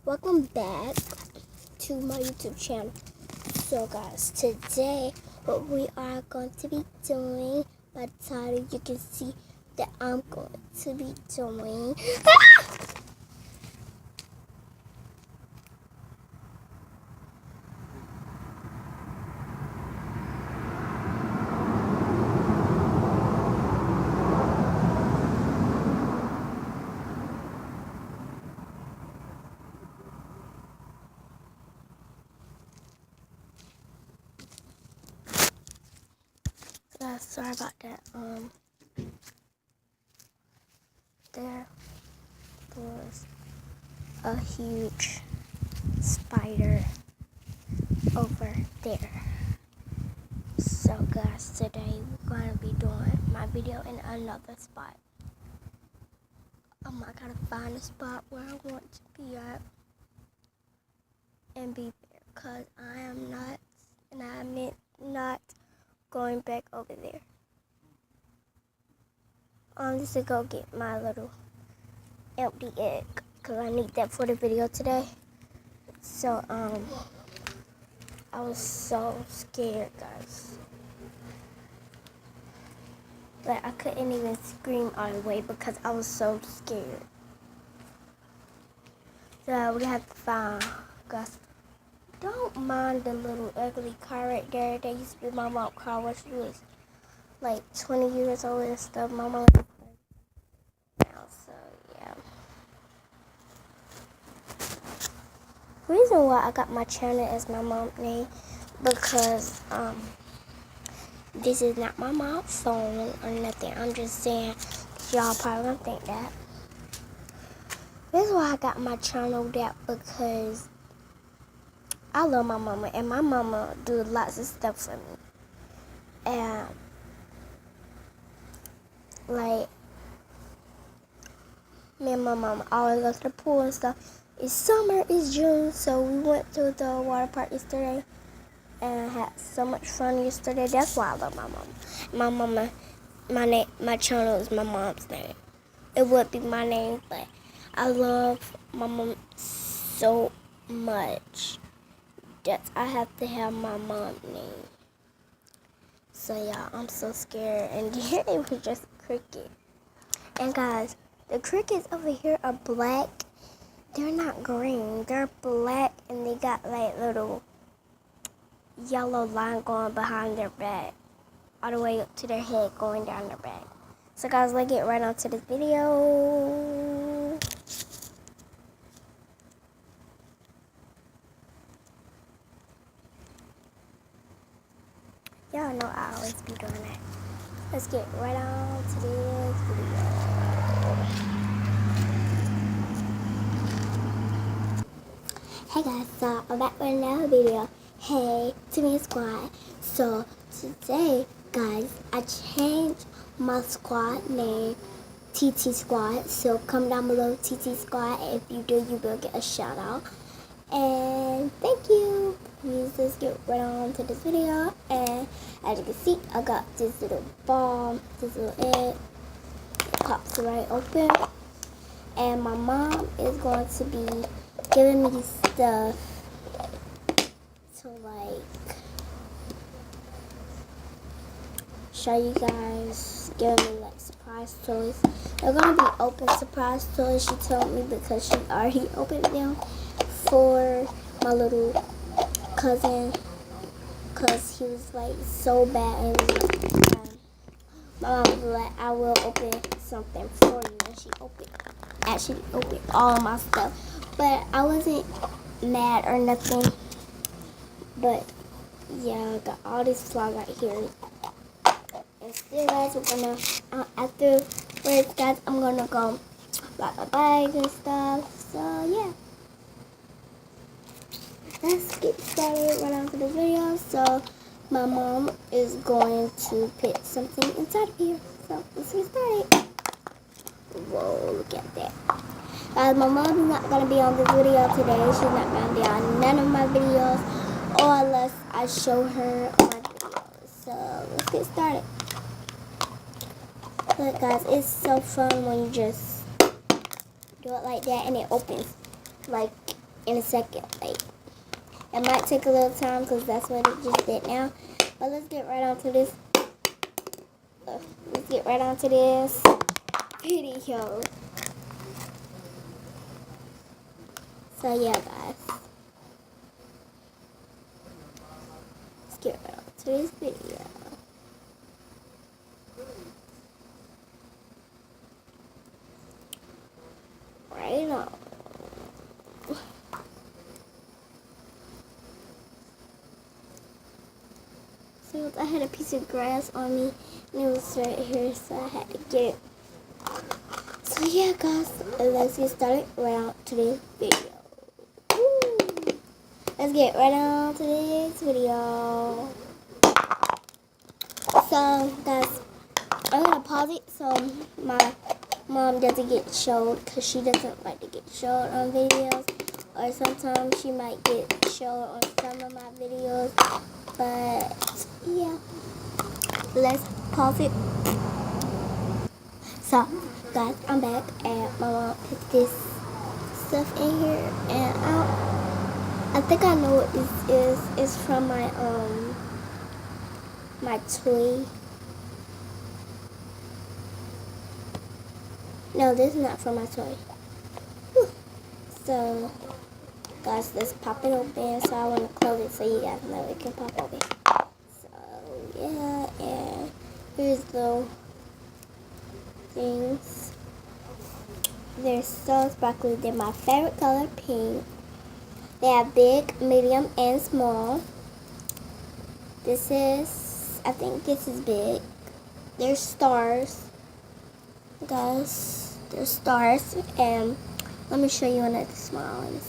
welcome back to my YouTube channel. So guys, today what we are going to be doing, by the title you can see that I'm going to be doing sorry about that. There was a huge spider over there. So guys, today we're going to be doing my video in another spot. I gotta find a spot where I want to be at and be there, because I am not, and I meant not going back over there. I'm just gonna go get my little empty egg, because I need that for the video today. So, I was so scared, guys. Like, I couldn't even scream all the way because I was so scared. So, we have to find, guys. Don't mind the little ugly car right there. That used to be my mom's car when she was like 20 years old and stuff. My mom now, so yeah. The reason why I got my channel as my mom's name, because this is not my mom's phone or nothing. I'm just saying, y'all probably don't think that. This is why I got my channel that, because I love my mama, and my mama do lots of stuff for me. And like, me and my mama always go to the pool and stuff. It's summer, it's June, so we went to the water park yesterday and had so much fun yesterday. That's why I love my mama. My mama, my channel is my mom's name. It would be my name, but I love my mom so much that I have to have my mom's name. So yeah, I'm so scared. And here it was just a cricket. And guys, the crickets over here are black. They're not green. They're black, and they got like little yellow line going behind their back, all the way up to their head, going down their back. So guys, let's get right on to this video. Y'all know I always be doing that. Let's get right on to this video. Hey guys, so I'm back with another video. Hey, Timmy Squad. So today, guys, I changed my squad name, TT Squad. So comment down below, TT Squad. If you do, you will get a shout out. And thank you. Let's get right on to this video. And as you can see, I got this little ball, this little egg. It pops right open. And my mom is going to be giving me stuff to like show you guys, giving me like surprise toys. They're gonna be open surprise toys, she told me, because she already opened them for my little cousin, because he was like so bad, and my mom was like, I will open something for you, and she actually opened all of my stuff. But I wasn't mad or nothing. But yeah, I got all this vlog right here. And still, guys, we're gonna afterwards, guys, I'm gonna go buy my bags and stuff. So yeah, let's get started right on to the video. So my mom is going to put something inside of here. So let's get started. Whoa, look at that. Guys, my mom's not going to be on this video today. She's not going to be on none of my videos, or unless I show her on my videos. So, let's get started. Look, guys, it's so fun when you just do it like that and it opens. Like, in a second. Like, it might take a little time because that's what it just did now. But let's get right onto this. Let's get right onto this video. So yeah, guys. Let's get right onto this video. Right on. So I had a piece of grass on me and it was right here, so I had to get it. So yeah, guys, let's get started right on to this video. Woo. Let's get right on to this video. So guys, I'm gonna pause it so my mom doesn't get showed, because she doesn't like to get showed on videos, or sometimes she might get showed on some of my videos. But yeah, let's pause it. So guys, I'm back and my mom put this stuff in here, and I think I know what this is. It's from my my toy. No, this is not from my toy. Whew. So guys, let's pop it open. So I want to close it so you guys know it can pop open. So yeah, and here's the things. They're so sparkly. They're my favorite color, pink. They have big, medium, and small. This is, I think this is big. There's stars. Guys, there's stars. And let me show you another small one.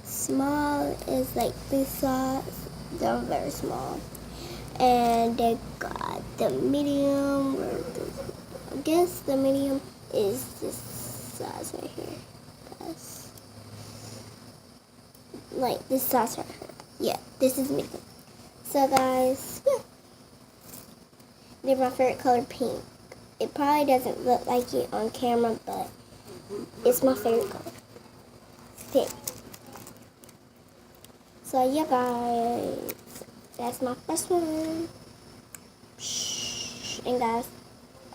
Small is like this size. They're very small. And they got the medium. I guess the medium is this size right here, guys. Like this size right here. Yeah, this is medium. So guys, yeah. They're my favorite color, pink. It probably doesn't look like it on camera, but it's my favorite color, pink. So yeah, guys, that's my first one. And guys,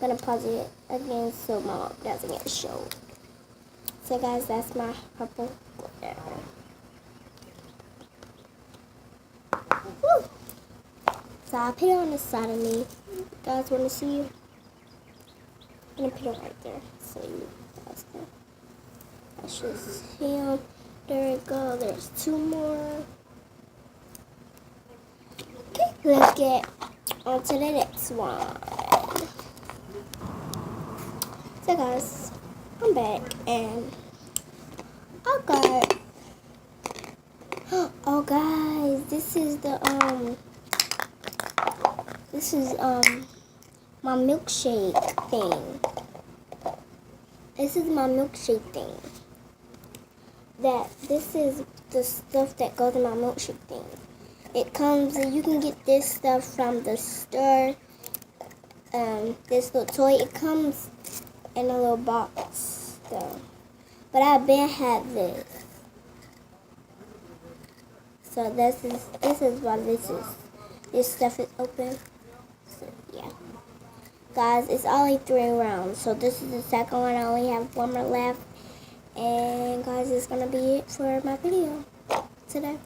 I'm gonna pause it again so my mom doesn't get showed. So guys, that's my purple glitter. Woo! So I'll put it on the side of me. You guys want to see it? I'm gonna put it right there so you guys can. That's just him. There we go. There's two more. Okay, let's get on to the next one. So guys, I'm back and I got. Oh guys, this is my milkshake thing. This is my milkshake thing. This is the stuff that goes in my milkshake thing. It comes, and you can get this stuff from the store. This little toy, it comes in a little box though. But I've been had this. So this is what this is. This stuff is open. So yeah. Guys, it's only 3 rounds. So this is the second one. I only have 1 more left. And guys, it's gonna be it for my video today.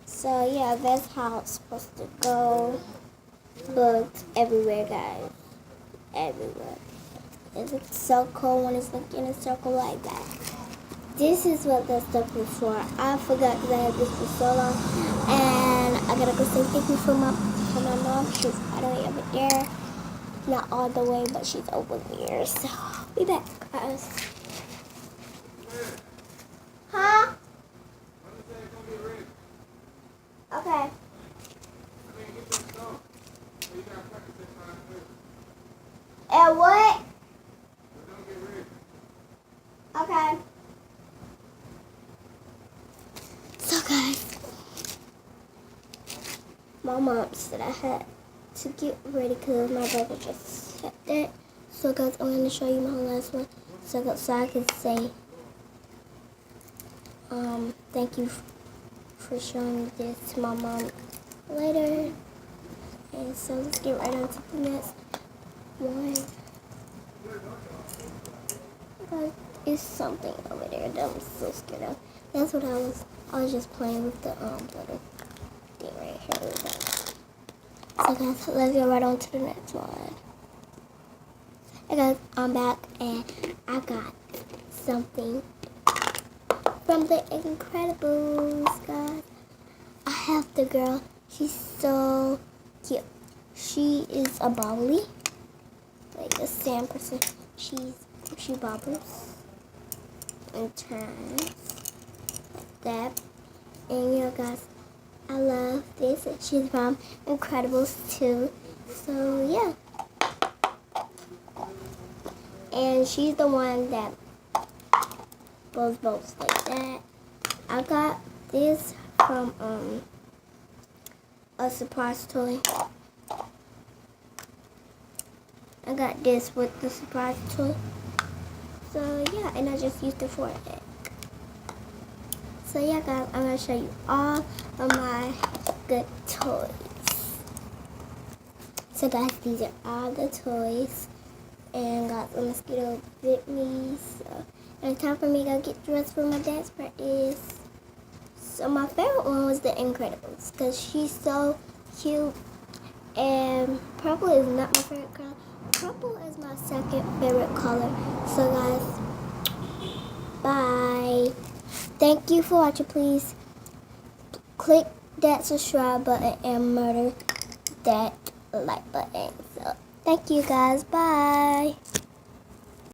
So yeah, that's how it's supposed to go. Bugs everywhere, guys. Everywhere. It looks so cool when it's like in a circle like that. This is what that stuff was for. I forgot because I had this for so long. And I gotta go say thank you for my mom. She's all the way over there. Not all the way, but she's over there. So, be back, guys. Huh? Okay. And what? Okay. So guys, my mom said I had to get ready because my brother just said that. So guys, I'm going to show you my last one so I can say Thank you for showing this to my mom later. And so let's get right on to the next one. But it's something over there that I'm so scared of. That's what I was just playing with the little thing right here. So guys, let's get right on to the next one. Hey guys, I'm back and I got something from the Incredibles, guys. I have the girl. She's so cute. She is a bubbly, like a sand person. She bubbles and turns like that. And you know, guys, I love this. She's from Incredibles too. So yeah. And she's the one that blows bolts like that. I got this from a surprise toy. I got this with the surprise toy. So yeah, and I just used it for an egg. So yeah guys, I'm gonna show you all of my good toys. So guys, these are all the toys. And got the mosquito bit me. So it's time for me to go get dressed for my dance practice. So my favorite one was the Incredibles because she's so cute. And purple is not my favorite color. Purple is my second favorite color. So guys, bye. Thank you for watching. Please click that subscribe button and murder that like button. So thank you guys. Bye.